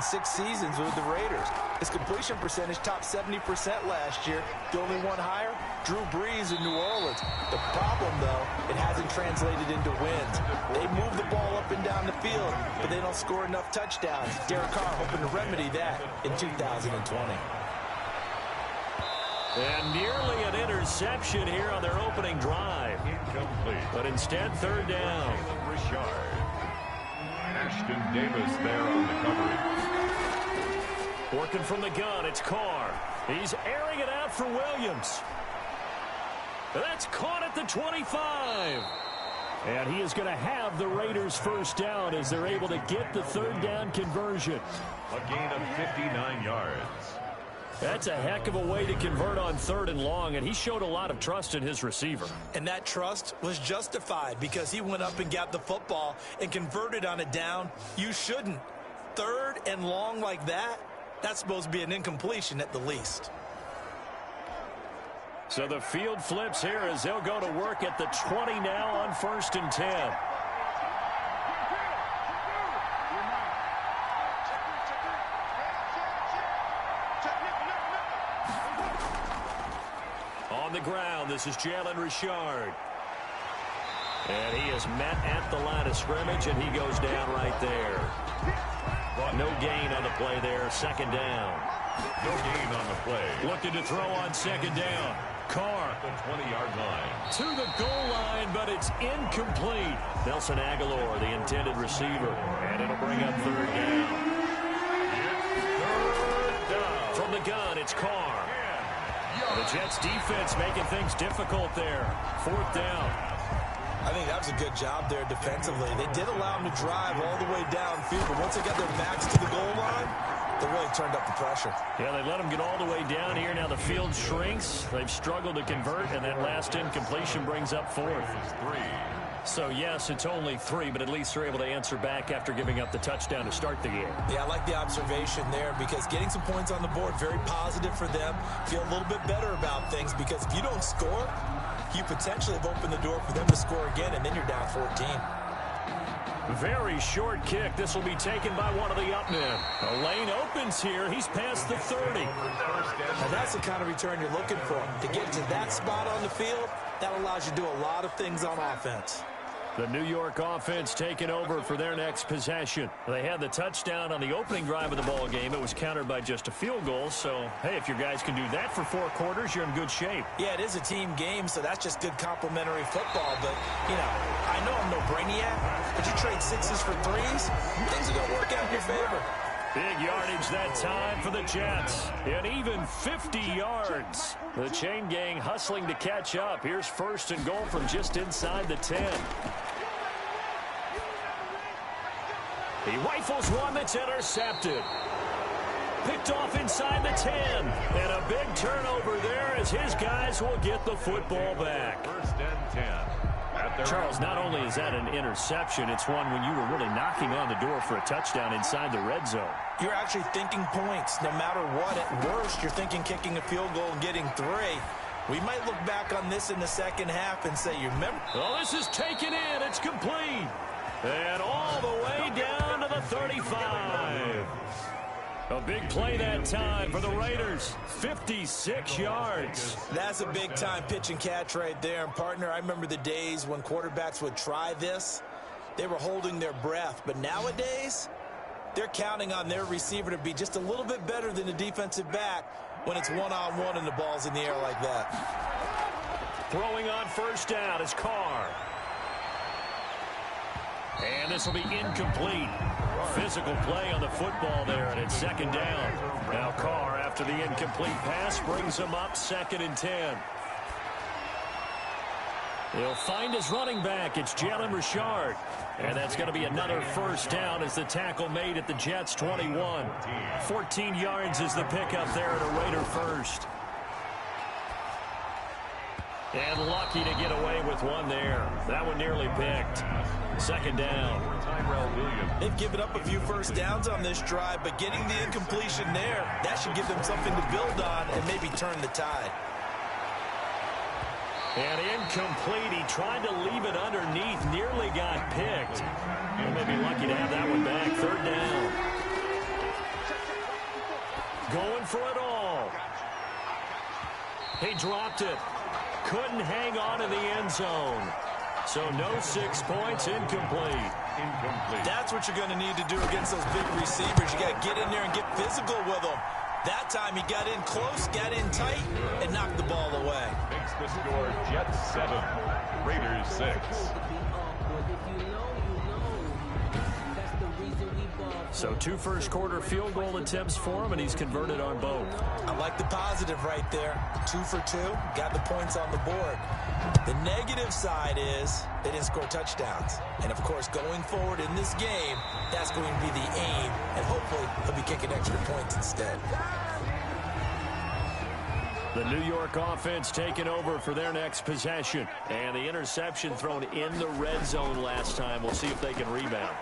6 seasons with the Raiders. His completion percentage topped 70% last year. The only one higher, Drew Brees in New Orleans. The problem, though, it hasn't translated into wins. They move the ball up and down the field, but they don't score enough touchdowns. Derek Carr hoping to remedy that in 2020. And nearly an interception here on their opening drive. Incomplete. But instead, third down. Richard. Ashton Davis there on the coverage. Working from the gun, it's Carr. He's airing it out for Williams. That's caught at the 25. And he is going to have the Raiders first down as they're able to get the third down conversion. A gain of 59 yards. That's a heck of a way to convert on 3rd and long, and he showed a lot of trust in his receiver. And that trust was justified because he went up and got the football and converted on a down. You shouldn't. 3rd and long like that, that's supposed to be an incompletion at the least. So the field flips here as they'll go to work at the 20 now on 1st and 10. On the ground, this is Jalen Richard. And he is met at the line of scrimmage, and he goes down right there. No gain on the play there, 2nd down. No gain on the play. Looking to throw on 2nd down. Carr. The 20-yard line. To the goal line, but it's incomplete. Nelson Aguilar, the intended receiver. And it'll bring up 3rd down. From the gun, it's Carr. The Jets defense making things difficult there. 4th down. I think that was a good job there defensively. They did allow them to drive all the way downfield, but once they got their backs to the goal line, they really turned up the pressure. Yeah, they let them get all the way down here. Now the field shrinks. They've struggled to convert, and that last incompletion brings up 4th. 3. So, yes, it's only 3, but at least they're able to answer back after giving up the touchdown to start the game. Yeah, I like the observation there because getting some points on the board, very positive for them. Feel a little bit better about things because if you don't score, you potentially have opened the door for them to score again, and then you're down 14. Very short kick. This will be taken by one of the up men. A lane opens here. He's past the 30. And that's the kind of return you're looking for. To get to that spot on the field, that allows you to do a lot of things on offense. The New York offense taking over for their next possession. They had the touchdown on the opening drive of the ball game. It was countered by just a field goal. So, hey, if your guys can do that for 4 quarters, you're in good shape. Yeah, it is a team game, so that's just good complementary football. But, you know, I know I'm no brainiac, but you trade 6s for 3s, things are going to work out in your favor. Big yardage that time for the Jets. And even 50 yards. The chain gang hustling to catch up. Here's 1st and goal from just inside the 10. He rifles one that's intercepted. Picked off inside the 10. And a big turnover there as his guys will get the football back. 1st and 10. Charles, not only is that an interception, it's one when you were really knocking on the door for a touchdown inside the red zone. You're actually thinking points. No matter what, at worst, you're thinking kicking a field goal and getting 3. We might look back on this in the second half and say, you remember? Well, this is taken in. It's complete. And all the way down to the 35. A big play that time for the Raiders. 56 yards. That's a big-time pitch and catch right there. And, partner, I remember the days when quarterbacks would try this. They were holding their breath. But nowadays, they're counting on their receiver to be just a little bit better than the defensive back when it's one-on-one and the ball's in the air like that. Throwing on 1st down is Carr. And this will be incomplete. Physical play on the football there, and it's 2nd down. Now Carr, after the incomplete pass, brings him up 2nd and 10. He'll find his running back. It's Jalen Richard. And that's going to be another 1st down as the tackle made at the Jets' 21. 14 yards is the pickup there at a Raider 1st. And lucky to get away with one there. That one nearly picked. 2nd down. They've given up a few 1st downs on this drive, but getting the incompletion there, that should give them something to build on and maybe turn the tide. And incomplete. He tried to leave it underneath. Nearly got picked. They may be lucky to have that one back. 3rd down. going for it all. He dropped it. Couldn't hang on in the end zone. So no 6 points, incomplete. That's what you're going to need to do against those big receivers. You got to get in there and get physical with them. That time he got in close, got in tight, and knocked the ball away. Makes the score Jets 7, Raiders 6. So 2 first-quarter field goal attempts for him, and he's converted on both. I like the positive right there. 2 for 2, got the points on the board. The negative side is they didn't score touchdowns. And, of course, going forward in this game, that's going to be the aim, and hopefully he'll be kicking extra points instead. The New York offense taking over for their next possession. And the interception thrown in the red zone last time. We'll see if they can rebound.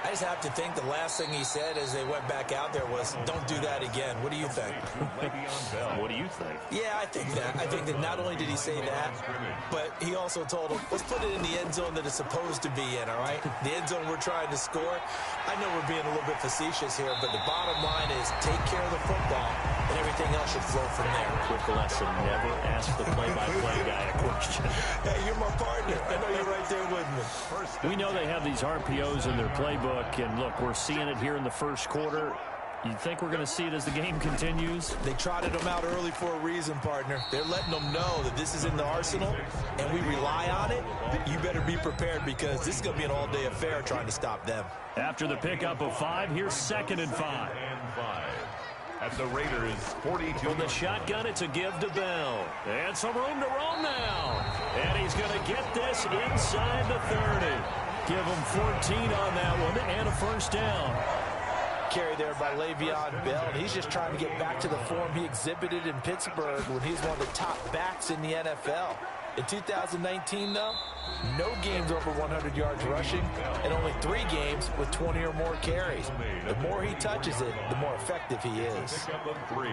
I just have to think the last thing he said as they went back out there was, don't do that again. What do you think? What do you think? Yeah, I think that. I think that not only did he say that, but he also told him, let's put it in the end zone that it's supposed to be in, all right? The end zone we're trying to score. I know we're being a little bit facetious here, but the bottom line is take care of the football, and everything else should flow from there. Quick lesson, never ask the play-by-play guy a question. Hey, you're my partner. I know you're right there with me. We know they have these RPOs in their playbook. And look, we're seeing it here in the first quarter. You think we're going to see it as the game continues? They trotted them out early for a reason, partner. They're letting them know that this is in the arsenal, and we rely on it. You better be prepared because this is going to be an all-day affair trying to stop them. After the pickup of 5, here's 2nd and 5. At the Raiders, 42. From the shotgun, it's a give to Bell. And some room to roam now. And he's going to get this inside the 30. Give him 14 on that one and a first down. Carry there by Le'Veon Bell. He's just trying to get back to the form he exhibited in Pittsburgh when he's one of the top backs in the NFL. In 2019, though, no games over 100 yards rushing and only 3 games with 20 or more carries. The more he touches it, the more effective he is. Pickup of 3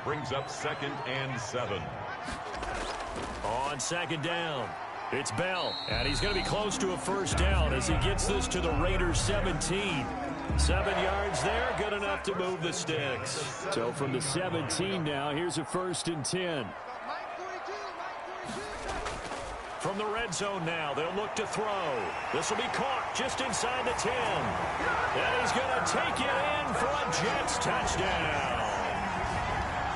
brings up 2nd and 7. On 2nd down, it's Bell, and he's going to be close to a first down as he gets this to the Raiders 17. 7 yards there, good enough to move the sticks. So from the 17 now, here's a 1st and 10. From the red zone now, they'll look to throw. This will be caught just inside the 10. And he's going to take it in for a Jets touchdown.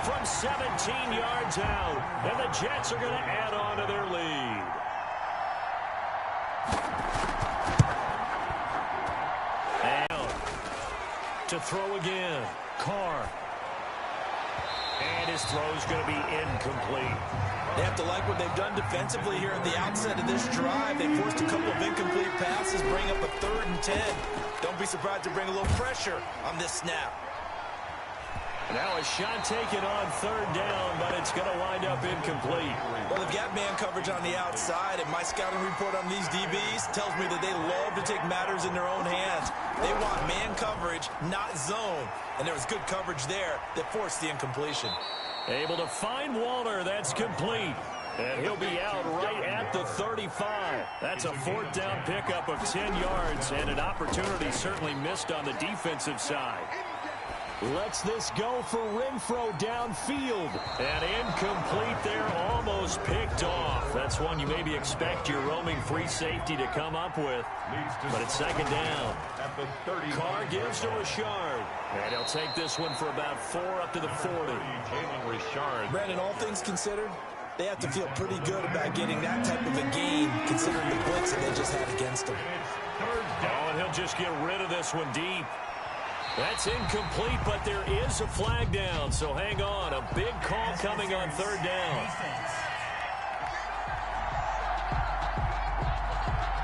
From 17 yards out, and the Jets are going to add on to their lead. And to throw again, Carr. And his throw's going to be incomplete. They have to like what they've done defensively here at the outset of this drive. They forced a couple of incomplete passes, bring up a 3rd and 10. Don't be surprised to bring a little pressure on this snap. Now a shot taken on 3rd down, but it's going to wind up incomplete. Well, they've got man coverage on the outside, and my scouting report on these DBs tells me that they love to take matters in their own hands. They want man coverage, not zone. And there was good coverage there that forced the incompletion. Able to find Waller. That's complete. And he'll be out right at the 35. That's a 4th down pickup of 10 yards, and an opportunity certainly missed on the defensive side. Lets this go for Renfro downfield. And incomplete there, almost picked off. That's one you maybe expect your roaming free safety to come up with. But it's 2nd down. Carr gives to Richard. And he'll take this one for about 4 up to the 40. Brandon, all things considered, they have to feel pretty good about getting that type of a gain, considering the blitz that they just had against them. Oh, and he'll just get rid of this one deep. That's incomplete, but there is a flag down, so hang on. A big call coming on 3rd down.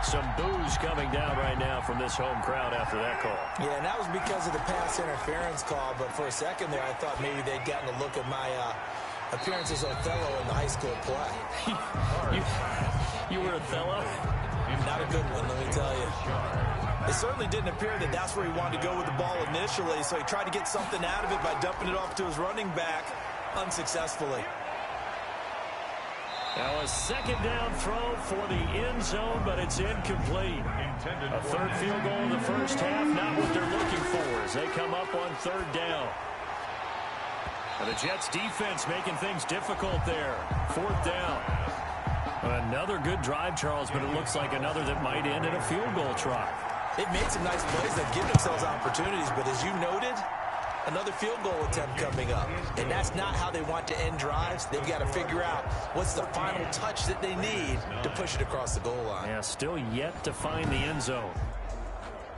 Some boos coming down right now from this home crowd after that call. Yeah, and that was because of the pass interference call, but for a second there I thought maybe they'd gotten a look at my appearance as Othello in the high school play. You were Othello? Not a good one, let me tell you. It certainly didn't appear that that's where he wanted to go with the ball initially, so he tried to get something out of it by dumping it off to his running back unsuccessfully. Now a 2nd down throw for the end zone, but it's incomplete. A 3rd field goal in the first half, not what they're looking for as they come up on 3rd down. And the Jets defense making things difficult there. 4th down. Another good drive, Charles, but it looks like another that might end in a field goal try. They've made some nice plays that give themselves opportunities, but as you noted, another field goal attempt coming up. And that's not how they want to end drives. They've got to figure out what's the final touch that they need to push it across the goal line. Yeah, still yet to find the end zone.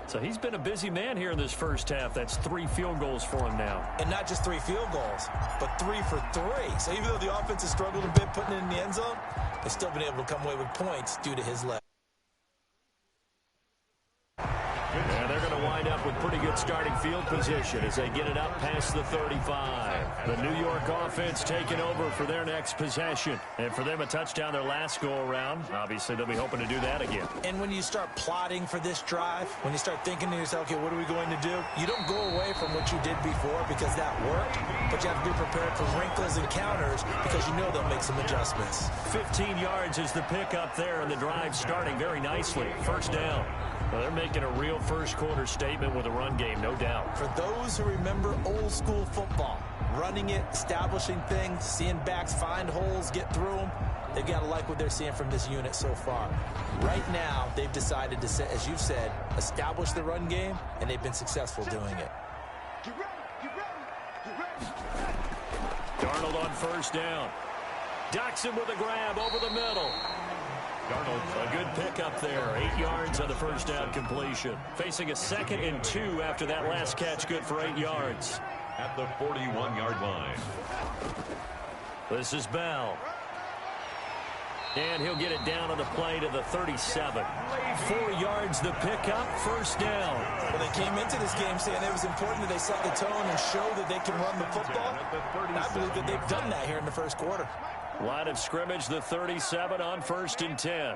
So he's been a busy man here in this first half. That's 3 field goals for him now. And not just 3 field goals, but 3 for 3. So even though the offense has struggled a bit putting it in the end zone, they've still been able to come away with points due to his leg. And they're going to wind up with pretty good starting field position as they get it up past the 35. The New York offense taking over for their next possession. And for them, a touchdown their last go-around. Obviously, they'll be hoping to do that again. And when you start plotting for this drive, when you start thinking to yourself, okay, what are we going to do? You don't go away from what you did before because that worked, but you have to be prepared for wrinkles and counters because you know they'll make some adjustments. 15 yards is the pickup there, and the drive starting very nicely. 1st down. Well, they're making a real first-quarter statement with a run game, no doubt. For those who remember old-school football, running it, establishing things, seeing backs find holes, get through them, they've got to like what they're seeing from this unit so far. Right now, they've decided to, as you've said, establish the run game, and they've been successful doing it. Darnold on 1st down. Docks him with a grab over the middle. Darnold, a good pickup there. 8 yards on the 1st down completion. Facing a 2nd and 2 after that last catch, good for 8 yards. At the 41-yard line. This is Bell. And he'll get it down on the play to the 37. 4 yards the pickup, 1st down. Well, they came into this game saying it was important that they set the tone and show that they can run the football. I believe that they've done that here in the 1st quarter. Line of scrimmage, the 37 on 1st and 10.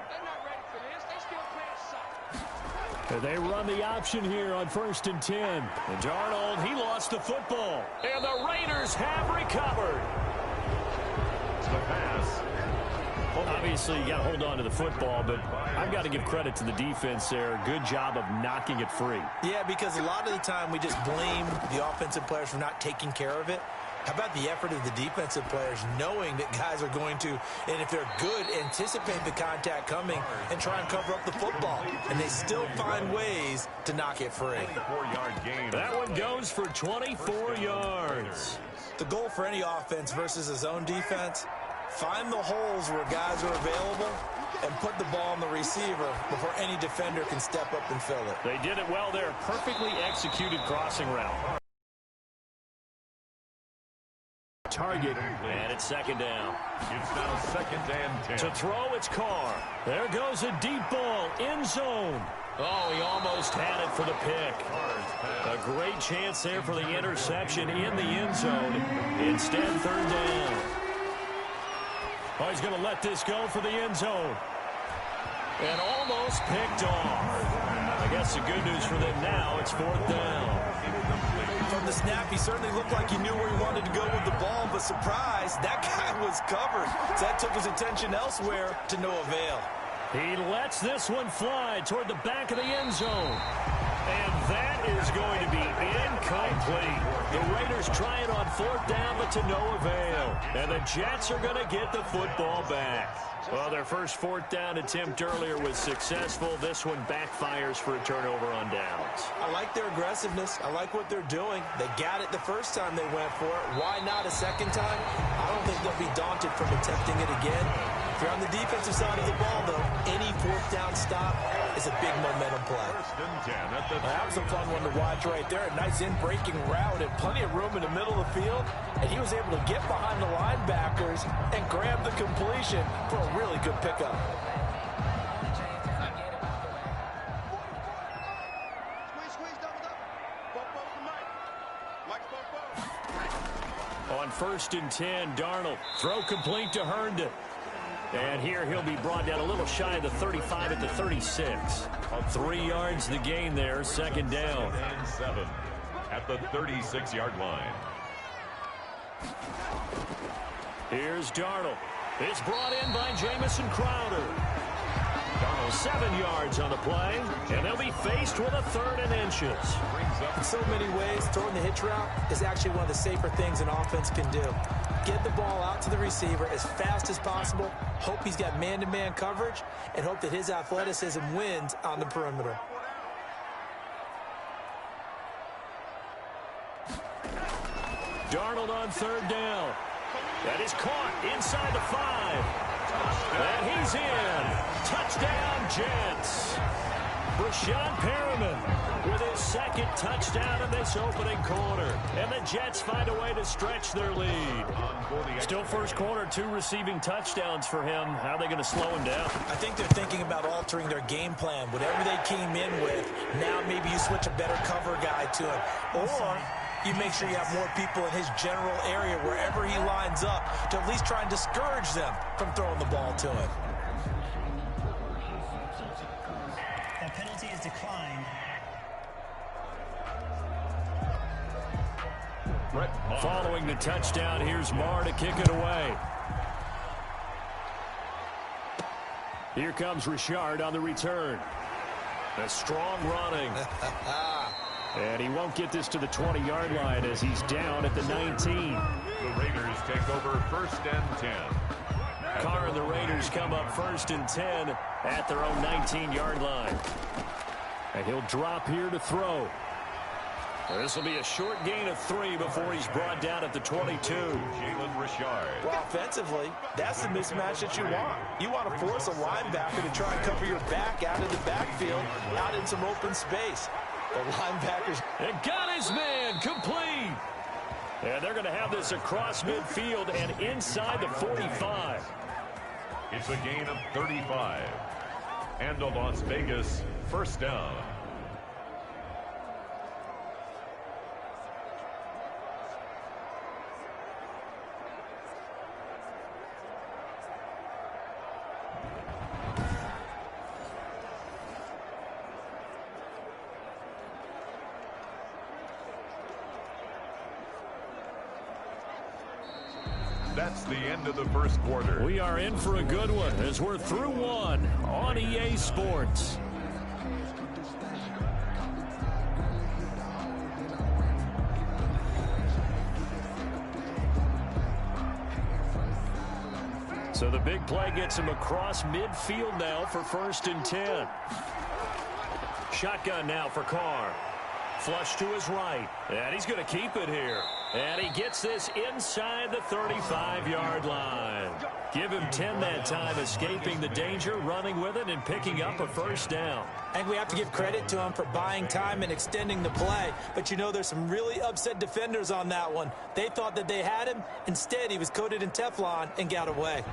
They run the option here on 1st and 10. And Darnold, he lost the football. And the Raiders have recovered. The pass. Obviously, you got to hold on to the football, but I've got to give credit to the defense there. Good job of knocking it free. Yeah, because a lot of the time we just blame the offensive players for not taking care of it. How about the effort of the defensive players knowing that guys are going to, and if they're good, anticipate the contact coming and try and cover up the football. And they still find ways to knock it free. 24-yard gain. That one goes for 24 yards. The goal for any offense versus his own defense, find the holes where guys are available and put the ball on the receiver before any defender can step up and fill it. They did it well there. Perfectly executed crossing route. Target, and it's 2nd down. It's now 2nd and 10. To throw, it's Carr. There goes a deep ball, end zone. Oh, he almost had it for the pick. A great chance there for the interception in the end zone. Instead, 3rd down. Oh, he's going to let this go for the end zone. And almost picked off. I guess the good news for them now, it's 4th down. From the snap, he certainly looked like he knew where he wanted to go with the ball, but surprise, that guy was covered. So that took his attention elsewhere to no avail. He lets this one fly toward the back of the end zone. And that is going to be incomplete. The Raiders try it on 4th down, but to no avail. And the Jets are going to get the football back. Well, their first 4th down attempt earlier was successful. This one backfires for a turnover on downs. I like their aggressiveness. I like what they're doing. They got it the first time they went for it. Why not a second time? I don't think they'll be daunted from attempting it again. If you're on the defensive side of the ball, though, any 4th down stop is a big momentum play. That was a fun one to watch right there. A nice in-breaking route and plenty of room in the middle of the field. And he was able to get behind the linebackers and grab the completion for a really good pickup. On 1st and 10, Darnold. Throw complete to Herndon. And here he'll be brought down a little shy of the 35 at the 36. 3 yards the gain there, 2nd down. And 7 at the 36-yard line. Here's Darnold. It's brought in by Jamison Crowder. Darnold 7 yards on the play, and they'll be faced with a 3rd and inches. In so many ways, throwing the hitch route is actually one of the safer things an offense can do. Get the ball out to the receiver as fast as possible, hope he's got man-to-man coverage, and hope that his athleticism wins on the perimeter. Darnold on 3rd down. That is caught inside the 5. And he's in. Touchdown, Jets. Brashad Perriman with his 2nd touchdown in this opening quarter. And the Jets find a way to stretch their lead. Still first quarter, 2 receiving touchdowns for him. How are they going to slow him down? I think they're thinking about altering their game plan. Whatever they came in with, now maybe you switch a better cover guy to him. Or you make sure you have more people in his general area wherever he lines up to at least try and discourage them from throwing the ball to him. That penalty is declined. Following the touchdown, here's Marr to kick it away. Here comes Richard on the return. A strong running. And he won't get this to the 20-yard line as he's down at the 19. The Raiders take over 1st and 10. Carr and the Raiders come up 1st and 10 at their own 19-yard line. And he'll drop here to throw. This will be a short gain of 3 before he's brought down at the 22. Jalen Richard. Well, offensively, that's the mismatch that you want. You want to force a linebacker to try and cover your back out of the backfield, out in some open space. The linebackers. And got his man complete. And they're going to have this across midfield and inside the 45. It's a gain of 35. And a Las Vegas 1st down. That's the end of the first quarter. We are in for a good one as we're through 1 on EA Sports. So the big play gets him across midfield now for 1st and 10. Shotgun now for Carr. Flush to his right. And he's going to keep it here. And he gets this inside the 35-yard line. Give him 10 that time, escaping the danger, running with it, and picking up a 1st down. I think we have to give credit to him for buying time and extending the play. But, you know, there's some really upset defenders on that one. They thought that they had him. Instead, he was coated in Teflon and got away.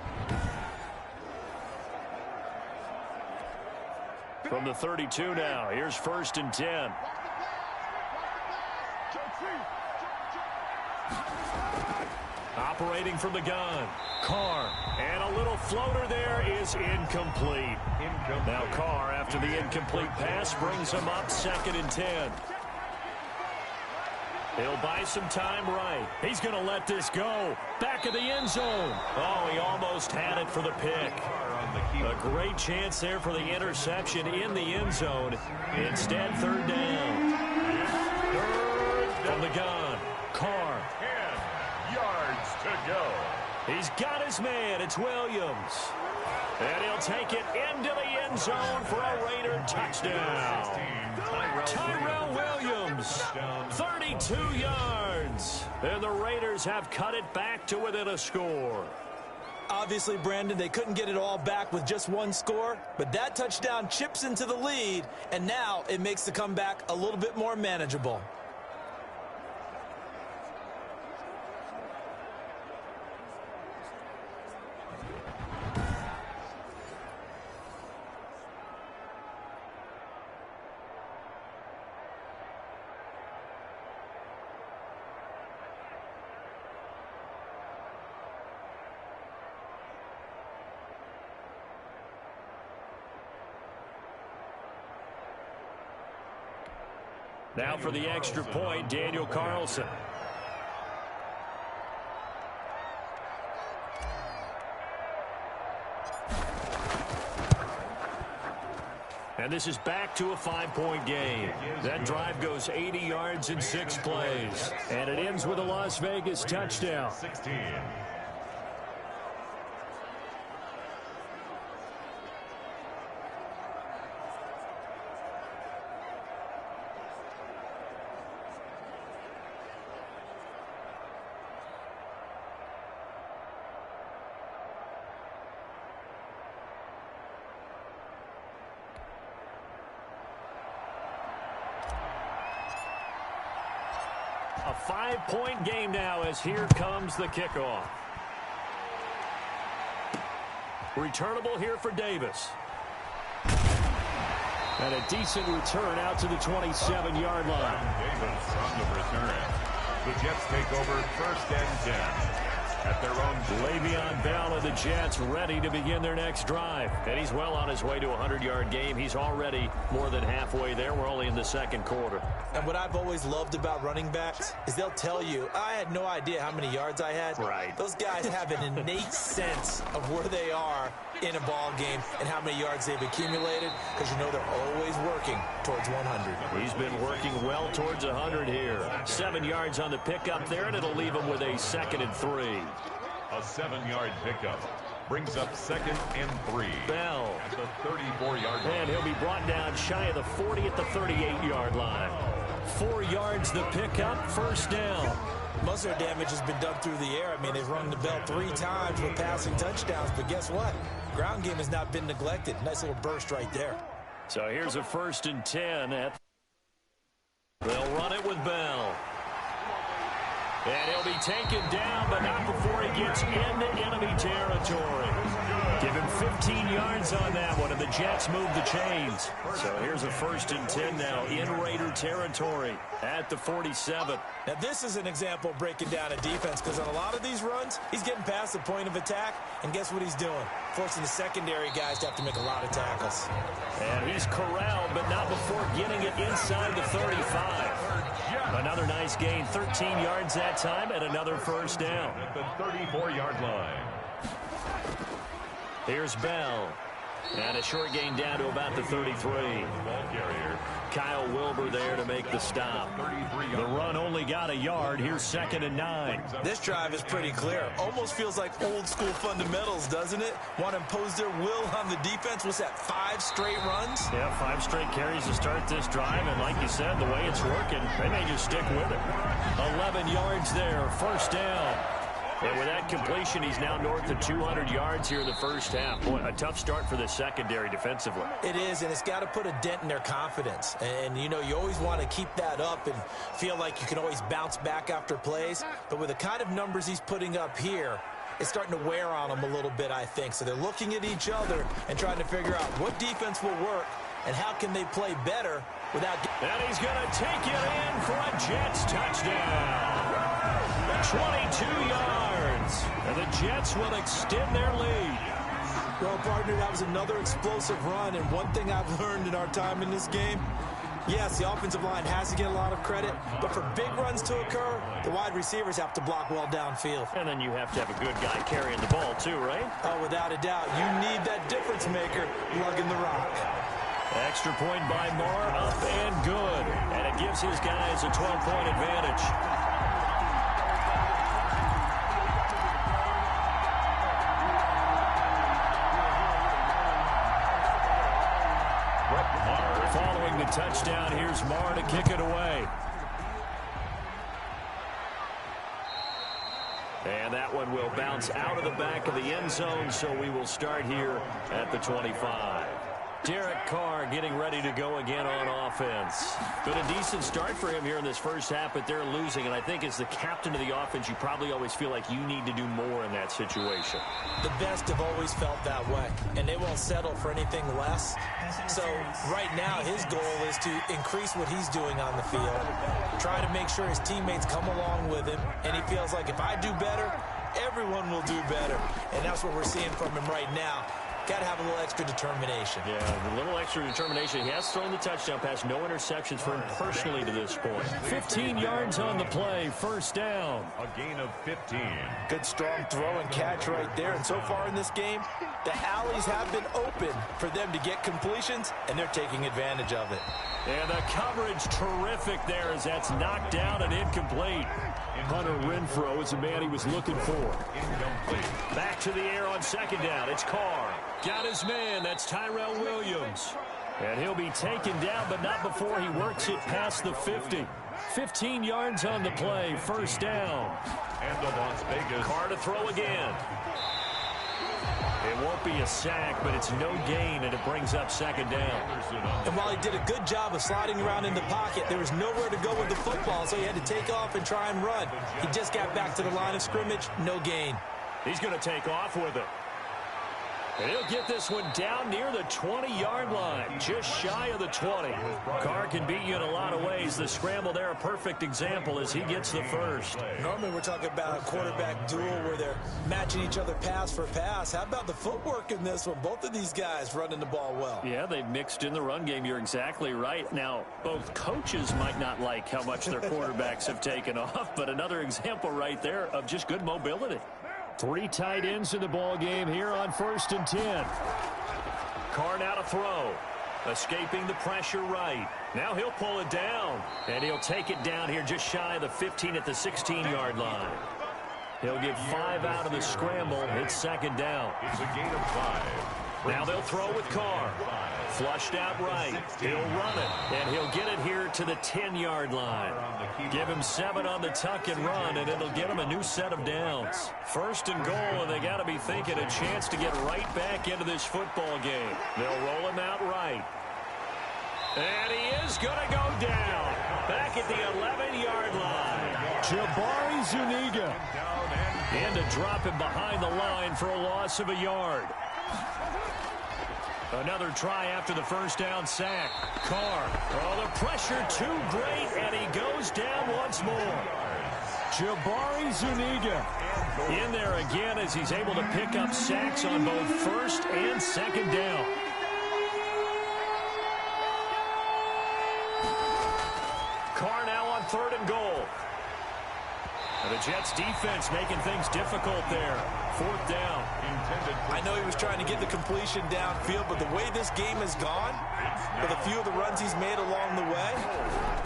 From the 32 now, here's 1st and 10. Operating from the gun. Carr. And a little floater there is incomplete. Now Carr, after the incomplete pass, brings him up 2nd and 10. He'll buy some time right. He's going to let this go. Back of the end zone. Oh, he almost had it for the pick. A great chance there for the interception in the end zone. Instead, 3rd down. From the gun. Carr. 10 yards to go. He's got his man. It's Williams. And he'll take it into the end zone for a Raider touchdown. Tyrell Williams, 32 yards. And the Raiders have cut it back to within a score. Obviously, Brandon, they couldn't get it all back with just one score, but that touchdown chips into the lead, and now it makes the comeback a little bit more manageable. Now for the extra point, Daniel Carlson. And this is back to a 5-point game. That drive goes 80 yards in 6 plays. And it ends with a Las Vegas touchdown. 16. A 5-point game now as here comes the kickoff. Returnable here for Davis. And a decent return out to the 27-yard line. Davis on the return. The Jets take over 1st and 10. At their own. Le'Veon Bell of the Jets ready to begin their next drive. And he's well on his way to a 100-yard game. He's already more than halfway there. We're only in the 2nd quarter. And what I've always loved about running backs is they'll tell you, I had no idea how many yards I had. Right. Those guys have an innate sense of where they are in a ball game and how many yards they've accumulated, because you know they're always working towards 100. He's been working well towards 100 here. 7 yards on the pickup there, and it'll leave him with a 2nd and 3. A 7-yard pickup brings up 2nd and 3. Bell At the 34-yard line. And he'll be brought down shy of the 40 at the 38-yard line. 4 yards the pickup, 1st down. Most of their damage has been done through the air. I mean, they've rung the bell 3 times with passing touchdowns, but guess what? Ground game has not been neglected. Nice little burst right there. So here's a 1st and 10. They'll run it with Bell. And he'll be taken down, but not before he gets into enemy territory. Give him 15 yards on that one, and the Jets move the chains. So here's a 1st and 10 now in Raider territory at the 47. Now, this is an example of breaking down a defense, because on a lot of these runs, he's getting past the point of attack, and guess what he's doing? Forcing the secondary guys to have to make a lot of tackles. And he's corralled, but not before getting it inside the 35. Another nice gain, 13 yards that time, and another 1st down. At the 34-yard line. Here's Bell. And a short gain down to about the 33. Ball carrier. Kyle Wilbur there to make the stop. The run only got a yard. Here's 2nd and 9. This drive is pretty clear. Almost feels like old school fundamentals, doesn't it? Want to impose their will on the defense. What's that, 5 straight runs? Yeah, 5 straight carries to start this drive. And like you said, the way it's working, they may just stick with it. 11 yards there, 1st down. And with that completion, he's now north of 200 yards here in the 1st half. Boy, a tough start for the secondary defensively. It is, and it's got to put a dent in their confidence. And, you know, you always want to keep that up and feel like you can always bounce back after plays. But with the kind of numbers he's putting up here, it's starting to wear on them a little bit, I think. So they're looking at each other and trying to figure out what defense will work and how can they play better without... And he's going to take it in for a Jets touchdown. 22 yards, and the Jets will extend their lead. Well, partner, that was another explosive run, and one thing I've learned in our time in this game, yes, the offensive line has to get a lot of credit, but for big runs to occur, the wide receivers have to block well downfield. And then you have to have a good guy carrying the ball too, right? Oh, without a doubt. You need that difference maker lugging the rock. Extra point by Marr, up and good. And it gives his guys a 12-point advantage. Following the touchdown, here's Marr to kick it away. And that one will bounce out of the back of the end zone, so we will start here at the 25. Derek Carr getting ready to go again on offense. Been a decent start for him here in this 1st half, but they're losing. And I think as the captain of the offense, you probably always feel like you need to do more in that situation. The best have always felt that way, and they won't settle for anything less. So right now, his goal is to increase what he's doing on the field, try to make sure his teammates come along with him, and he feels like if I do better, everyone will do better. And that's what we're seeing from him right now. got to have a little extra determination. Yeah, a little extra determination. He has thrown the touchdown pass. No interceptions for him personally to this point. 15 yards on the play. First down. A gain of 15. Good strong throw and catch right there. And so far in this game, the alleys have been open for them to get completions, and they're taking advantage of it. And the coverage terrific there as that's knocked down and incomplete. Hunter Renfrow is the man he was looking for. Incomplete. Back to the air on second down. It's Carr. Got his man. That's Tyrell Williams. And he'll be taken down, but not before he works it past the 50. 15 yards on the play. First down. And the Las Vegas. Carr to throw again. It won't be a sack, but it's no gain, and it brings up second down. And while he did a good job of sliding around in the pocket, there was nowhere to go with the football, so he had to take off and try and run. He just got back to the line of scrimmage, no gain. He's going to take off with it. And he'll get this one down near the 20-yard line, just shy of the 20. Carr can beat you in a lot of ways. The scramble there, a perfect example as he gets the first. Normally we're talking about a quarterback duel where they're matching each other pass for pass. How about the footwork in this one? Both of these guys running the ball well. Yeah, they've mixed in the run game. You're exactly right. Now, both coaches might not like how much their quarterbacks have taken off, but another example right there of just good mobility. 3 tight ends in the ball game here on 1st and 10. Carr now to throw. Escaping the pressure right. Now he'll pull it down. And he'll take it down here just shy of the 15 at the 16-yard line. He'll get 5 out of the scramble. It's second down. It's a gain of 5. Now they'll throw with Carr. Flushed out right. He'll run it. And he'll get it here to the 10-yard line. Give him 7 on the tuck and run, and it'll get him a new set of downs. 1st and goal, and they got to be thinking a chance to get right back into this football game. They'll roll him out right. And he is going to go down. Back at the 11-yard line. Jabari Zuniga. And to drop him behind the line for a loss of a yard. Another try after the first down sack. Carr. Oh, the pressure too great, and he goes down once more. Jabari Zuniga in there again as he's able to pick up sacks on both first and second down. Carr now on 3rd and goal. And the Jets defense making things difficult there. 4th down. I know he was trying to get the completion downfield, but the way this game has gone, with a few of the runs he's made along the way,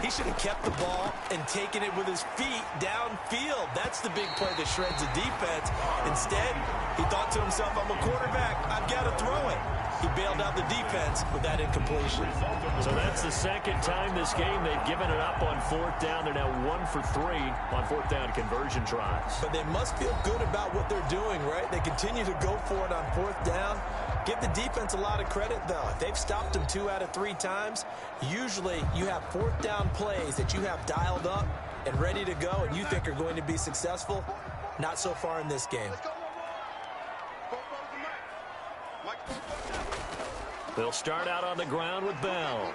he should have kept the ball and taken it with his feet downfield. That's the big play that shreds the defense. Instead, he thought to himself, I'm a quarterback, I've got to throw it. He bailed out the defense with that incompletion. So that's the second time this game they've given it up on 4th down. They're now 1 for 3 on 4th down conversion tries. But they must feel good about what they're doing, right? They continue to go for it on 4th down. Give the defense a lot of credit, though. If they've stopped them 2 out of 3 times, usually you have 4th down plays that you have dialed up and ready to go and you think are going to be successful. Not so far in this game. They'll start out on the ground with Bell.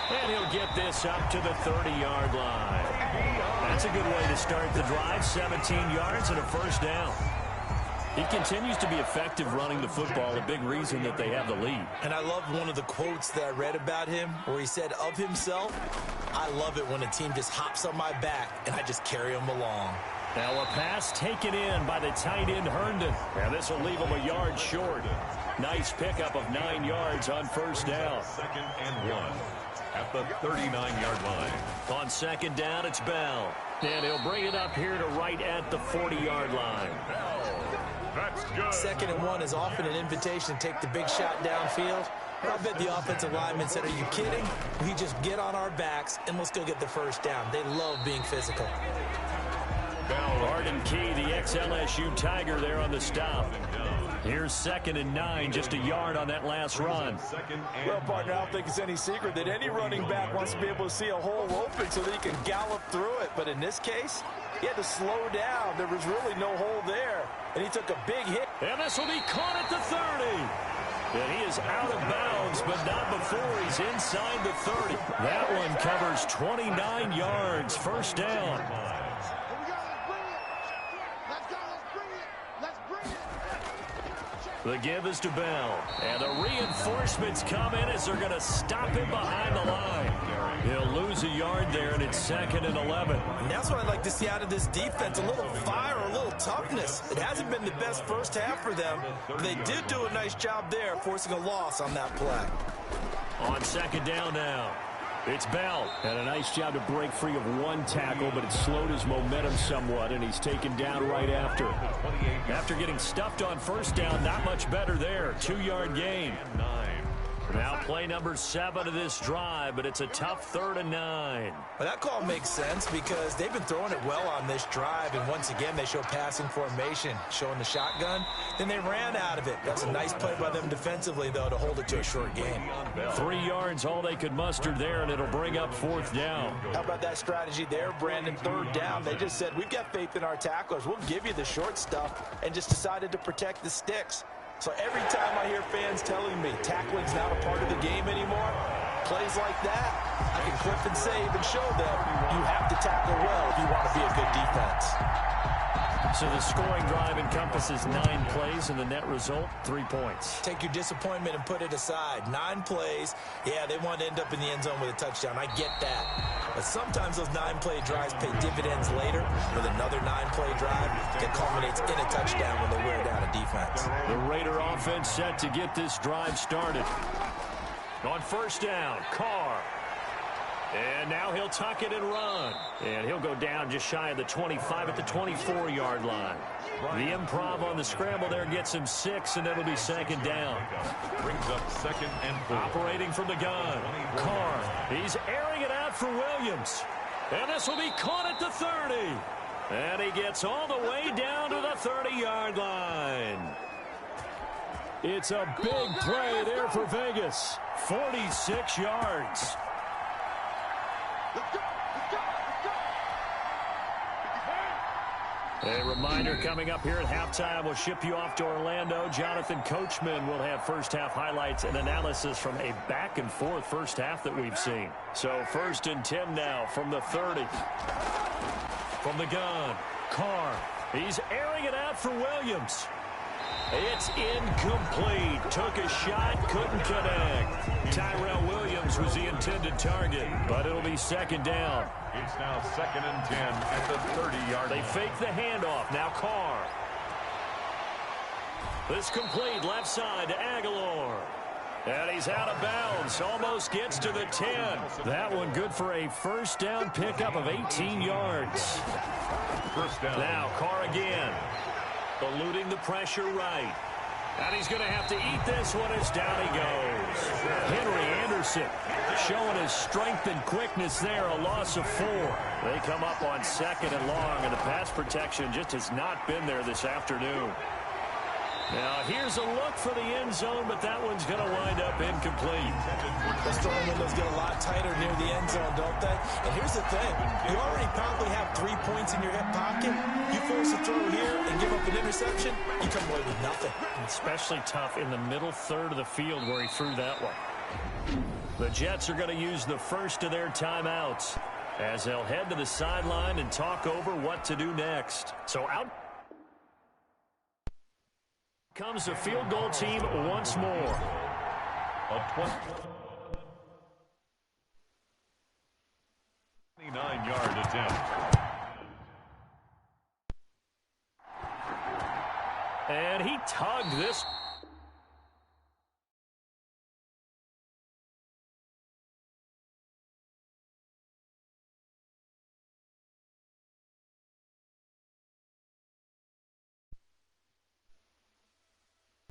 And he'll get this up to the 30-yard line. That's a good way to start the drive. 17 yards and a first down. He continues to be effective running the football, a big reason that they have the lead. And I love one of the quotes that I read about him where he said of himself, I love it when a team just hops on my back and I just carry them along. Now a pass taken in by the tight end Herndon. And this will leave him a yard short. Nice pickup of 9 yards on first down. 2nd and 1 at the 39-yard line. On second down, it's Bell. And he'll bring it up here to right at the 40-yard line. That's good. 2nd and 1 is often an invitation to take the big shot downfield. I bet the offensive lineman said, are you kidding? We just get on our backs and let's go get the first down. They love being physical. Arden Key, the ex-LSU Tiger there on the stop. Here's 2nd and 9, just a yard on that last run. Well, partner, I don't think it's any secret that any running back wants to be able to see a hole open so that he can gallop through it. But in this case, he had to slow down. There was really no hole there, and he took a big hit. And this will be caught at the 30. And he is out of bounds, but not before he's inside the 30. That one covers 29 yards, first down. The give is to Bell. And the reinforcements come in as they're going to stop him behind the line. He'll lose a yard there, and it's 2nd and 11. And that's what I'd like to see out of this defense, a little fire, a little toughness. It hasn't been the best first half for them, but they did do a nice job there, forcing a loss on that play. On 2nd down now. It's Bell. Had a nice job to break free of one tackle, but it slowed his momentum somewhat, and he's taken down right after. After getting stuffed on 1st down, not much better there. 2-yard gain. Now play number 7 of this drive, but it's a tough 3rd and 9. Well, that call makes sense because they've been throwing it well on this drive, and once again they show passing formation, showing the shotgun. Then they ran out of it. That's a nice play by them defensively, though, to hold it to a short gain. 3 yards, all they could muster there, and it'll bring up 4th down. How about that strategy there, Brandon? 3rd down. They just said, we've got faith in our tacklers. We'll give you the short stuff, and just decided to protect the sticks. So every time I hear fans telling me tackling's not a part of the game anymore, plays like that, I can clip and save and show them you have to tackle well if you want to be a good defense. So the scoring drive encompasses 9 plays, and the net result, 3 points. Take your disappointment and put it aside. 9 plays. Yeah, they want to end up in the end zone with a touchdown. I get that. But sometimes those 9-play drives pay dividends later with another 9-play drive that culminates in a touchdown when they wear down a defense. The Raider offense set to get this drive started. On 1st down, Carr. And now he'll tuck it and run. And he'll go down just shy of the 25 at the 24-yard line. The improv on the scramble there gets him 6, and it'll be 2nd down. Brings up 2nd and 4. Operating from the gun. Carr. He's airing it out for Williams. And this will be caught at the 30. And he gets all the way down to the 30-yard line. It's a big play there for Vegas. 46 yards. A reminder coming up here at halftime, we'll ship you off to Orlando. Jonathan Coachman will have first-half highlights and analysis from a back-and-forth first half that we've seen. So 1st and 10 now from the 30. From the gun, Carr. He's airing it out for Williams. It's incomplete. Took a shot, couldn't connect. Tyrell Williams was the intended target, but it'll be 2nd down. It's now 2nd and 10 at the 30-yard line. They fake the handoff. Now Carr. This complete left side to Aguilar. And he's out of bounds. Almost gets to the 10. That one good for a 1st down pickup of 18 yards. 1st down. Now Carr again. Eluding the pressure right. And he's going to have to eat this one as down he goes. Henry Anderson showing his strength and quickness there, a loss of 4. They come up on 2nd and long, and the pass protection just has not been there this afternoon. Now, here's a look for the end zone, but that one's going to wind up incomplete. Those throwing windows get a lot tighter near the end zone, don't they? And here's the thing. You already probably have 3 points in your hip pocket. You force a throw here and give up an interception, you come away with nothing. Especially tough in the middle 3rd of the field where he threw that one. The Jets are going to use the first of their timeouts as they'll head to the sideline and talk over what to do next. So out comes the field goal team once more. A 29-yard attempt. And he tugged this